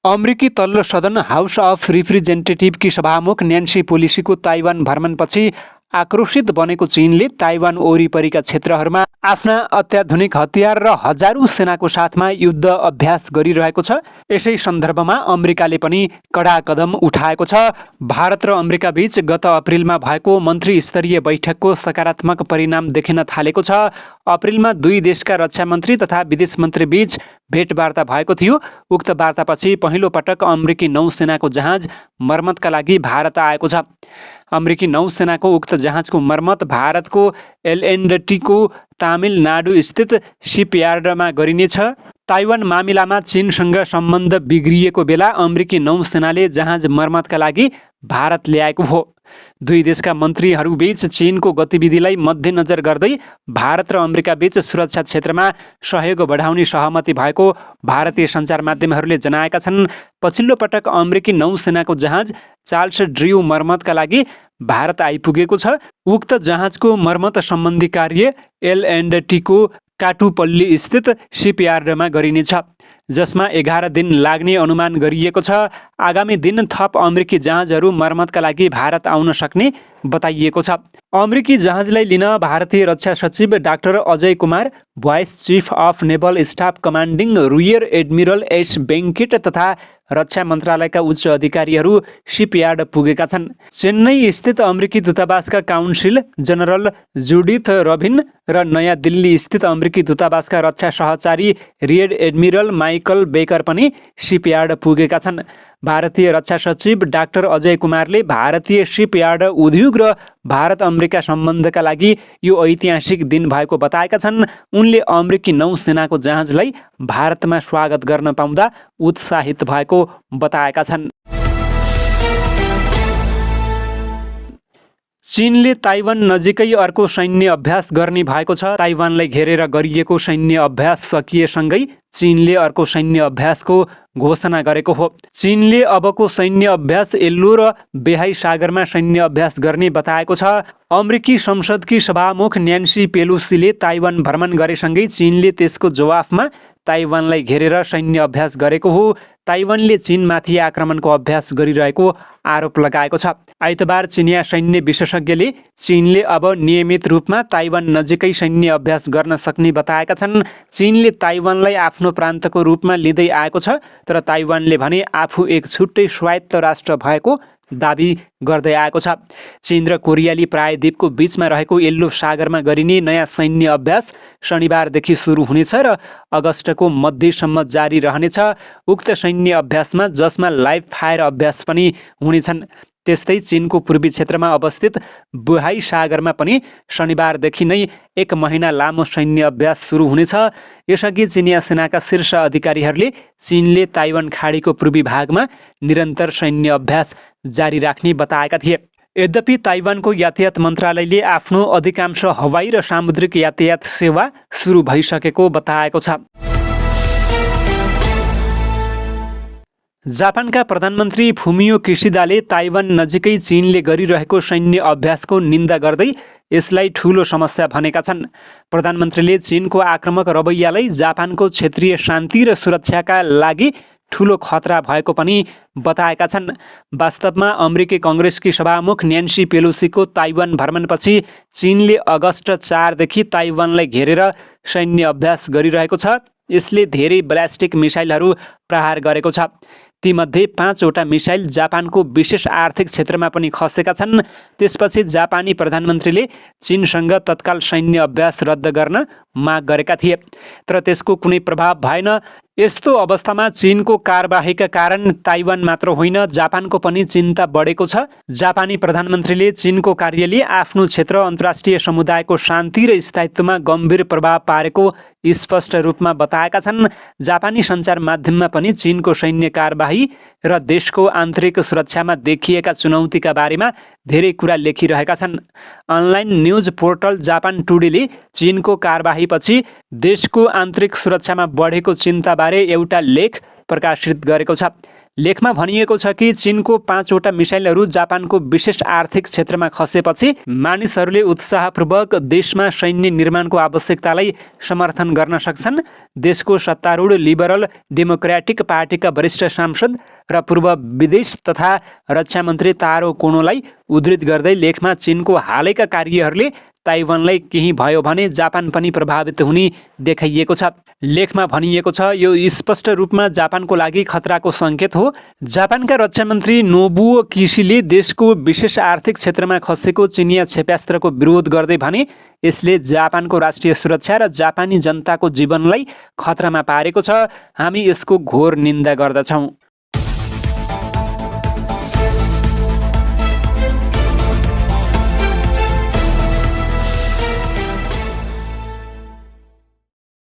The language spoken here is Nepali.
अमेरिकी तल्लो सदन हाउस अफ रिप्रेजेन्टेटिभकी सभामुख न्यान्सी पेलोसीको ताइवान भ्रमणपछि आक्रोशित बनेको चीनले ताइवान वरिपरिका क्षेत्रहरूमा आफ्ना अत्याधुनिक हतियार र हजारौं सेनाको साथमा युद्ध अभ्यास गरिरहेको छ। यसै सन्दर्भमा अमेरिकाले पनि कडा कदम उठाएको छ। भारत र अमेरिका बीच गत अप्रिलमा भएको मन्त्री स्तरीय बैठकको सकारात्मक परिणाम देखिन थालेको छ। अप्रिलमा दुई देशका रक्षा मन्त्री तथा विदेश मन्त्री बीच भेटवार्ता भएको थियो। उक्त वार्तापछि पहिलो पटक अमेरिकी नौसेनाको जहाज मर्मतका लागि भारत आएको छ। अमेरिकी नौसेनाको उक्त जहाजको मर्मत भारतको एल&टीको तमिलनाडु स्थित सिपयार्डमा गरिनेछ। ताइवान मामिलामा चीनसँग सम्बन्ध बिग्रिएको बेला अमेरिकी नौसेनाले जहाज मर्मतका लागि भारत ल्याएको हो। दुई देशका मन्त्रीहरूबीच चीनको गतिविधिलाई मध्यनजर गर्दै भारत र अमेरिका बीच सुरक्षा क्षेत्रमा सहयोग बढाउने सहमति भएको भारतीय सञ्चार माध्यमहरूले जनाएका छन्। पछिल्लो पटक अमेरिकी नौसेनाको जहाज चार्ल्स ड्र्यू मर्मतका लागि भारत आइपुगेको छ। उक्त जहाजको मर्मत सम्बन्धी कार्य एल&टीको काटुपल्ली स्थित सिपयार्डमा गरिनेछ, जसमा 11 दिन लाग्ने अनुमान गरिएको छ। आगामी दिन थप अमेरिकी जहाजहरू मर्मतका लागि भारत आउन सक्ने बताइएको छ। अमेरिकी जहाजलाई लिन भारतीय रक्षा सचिव doctor Ajay Kumar, vice chief of naval staff commanding rear admiral S Venkat तथा रक्षा मन्त्रालयका उच्च अधिकारीहरू सिपयार्ड पुगेका छन्। चेन्नई स्थित अमेरिकी दूतावासका काउन्सिल जनरल जुडिथ रबिन र नयाँ दिल्ली स्थित अमेरिकी दूतावासका रक्षा सहचारी रियर एडमिरल माइकल बेकर पनि सिपयार्ड पुगेका छन्। भारतीय रक्षा सचिव डाक्टर अजय कुमारले भारतीय सिपयार्ड उद्योग र भारत अमेरिका सम्बन्धका लागि यो ऐतिहासिक दिन भएको बताएका छन्। उनले अमेरिकी नौसेनाको जहाजलाई भारतमा स्वागत गर्न पाउँदा उत्साहित भएको बताएका छन्। चीनले ताइवान नजिकै अर्को सैन्य अभ्यास गर्ने भएको छ। ताइवानलाई घेरेर गरिएको सैन्य अभ्यास सकिएसँगै चीनले अर्को सैन्य अभ्यासको घोषणा गरेको हो। चीनले अबको सैन्य अभ्यास येल्लो र बेहाई सागरमा सैन्य अभ्यास गर्ने बताएको छ। अमेरिकी संसदकी सभामुख न्यान्सी पेलोसीले ताइवान भ्रमण गरेसँगै चीनले त्यसको जवाफमा ताइवानलाई घेरेर सैन्य अभ्यास गरेको हो। ताइवानले चीनमाथि आक्रमणको अभ्यास गरिरहेको आरोप लगाएको छ। आइतबार चिनिया सैन्य विशेषज्ञले चीनले अब नियमित रूपमा ताइवान नजिकै सैन्य अभ्यास गर्न सक्ने बताएका छन्। चीनले ताइवानलाई आफ्नो प्रान्तको रूपमा लिँदै आएको छ, तर ताइवानले भने आफू एक छुट्टै स्वायत्त राष्ट्र भएको दाबी गर्दै आएको छ। चीन र कोरियाली प्रायद्वीपको बीचमा रहेको येल्लो सागरमा गरिने नयाँ सैन्य अभ्यास शनिबारदेखि सुरु हुनेछ र अगस्तको मध्यसम्म जारी रहनेछ। उक्त सैन्य अभ्यासमा जसमा लाइभ फायर अभ्यास पनि हुनेछन्। त्यस्तै चीनको पूर्वी क्षेत्रमा अवस्थित बेहाई सागरमा पनि शनिबारदेखि नै 1 महिना लामो सैन्य अभ्यास सुरु हुनेछ। यसअघि चिनिया सेनाका शीर्ष अधिकारीहरूले चीनले ताइवान खाडीको पूर्वी भागमा निरन्तर सैन्य अभ्यास जारी राख्ने बताएका थिए। यद्यपि ताइवानको यातायात मन्त्रालयले आफ्नो अधिकांश हवाई र सामुद्रिक यातायात सेवा सुरु भइसकेको बताएको छ। जापानका प्रधानमन्त्री फुमियो किसिदाले ताइवान नजिकै चीनले गरिरहेको सैन्य अभ्यासको निन्दा गर्दै यसलाई ठूलो समस्या भनेका छन्। प्रधानमन्त्रीले चीनको आक्रामक रवैयालाई जापानको क्षेत्रीय शान्ति र सुरक्षाका लागि ठूलो खतरा भएको पनि बताएका छन्। वास्तवमा अमेरिकी कङ्ग्रेसकी सभामुख न्यान्सी पेलोसीको ताइवान भ्रमणपछि चीनले अगस्त 4 देखि ताइवानलाई घेरेर सैन्य अभ्यास गरिरहेको छ। यसले धेरै ब्यालिस्टिक मिसाइलहरू प्रहार गरेको छ। तीमध्ये 5 वटा मिसाइल जापानको विशेष आर्थिक क्षेत्रमा पनि खसेका छन्। त्यसपछि जापानी प्रधानमन्त्रीले चीनसँग तत्काल सैन्य अभ्यास रद्द गर्न माग गरेका थिए, तर त्यसको कुनै प्रभाव भएन। यस्तो अवस्थामा चीनको कारबाहीका कारण ताइवान मात्र होइन, जापानको पनि चिन्ता बढेको छ। जापानी प्रधानमन्त्रीले चीनको कार्यले आफ्नो क्षेत्र अन्तर्राष्ट्रिय समुदायको शान्ति र स्थायित्वमा गम्भीर प्रभाव पारेको स्पष्ट रूपमा बताएका छन्। जापानी सञ्चार माध्यममा पनि चीनको सैन्य कारबाही र देशको आन्तरिक सुरक्षामा देखिएका चुनौतीका बारेमा धेरै कुरा लेखिरहेका छन्। अनलाइन न्युज पोर्टल जापान टुडेले चीनको कारबाहीपछि देशको आन्तरिक सुरक्षामा बढेको चिन्ताबारे एउटा लेख प्रकाशित गरेको छ। लेखमा भनिएको छ कि चीनको 5वटा मिसाइलहरू जापानको विशेष आर्थिक क्षेत्रमा खसेपछि मानिसहरूले उत्साहपूर्वक देशमा सैन्य निर्माणको आवश्यकतालाई समर्थन गर्न सक्छन्। देशको सत्तारूढ लिबरल डेमोक्रेटिक पार्टीका वरिष्ठ सांसद र पूर्व विदेश तथा रक्षा मन्त्री तारो कोनोलाई उद्धृत गर्दै लेखमा चीनको हालैका कार्यहरूले ताइवानलाई केही भयो भने जापान पनि प्रभावित हुने देखाइएको छ। लेखमा भनिएको छ, यो स्पष्ट रूपमा जापानको लागि खतराको सङ्केत हो। जापानका रक्षा मन्त्री नोबुओ किसीले देशको विशेष आर्थिक क्षेत्रमा खसेको चिनिया क्षेप्यास्त्रको विरोध गर्दै भने यसले जापानको राष्ट्रिय सुरक्षा र जापानी जनताको जीवनलाई खतरामा पारेको छ। हामी यसको घोर निन्दा गर्दछौँ।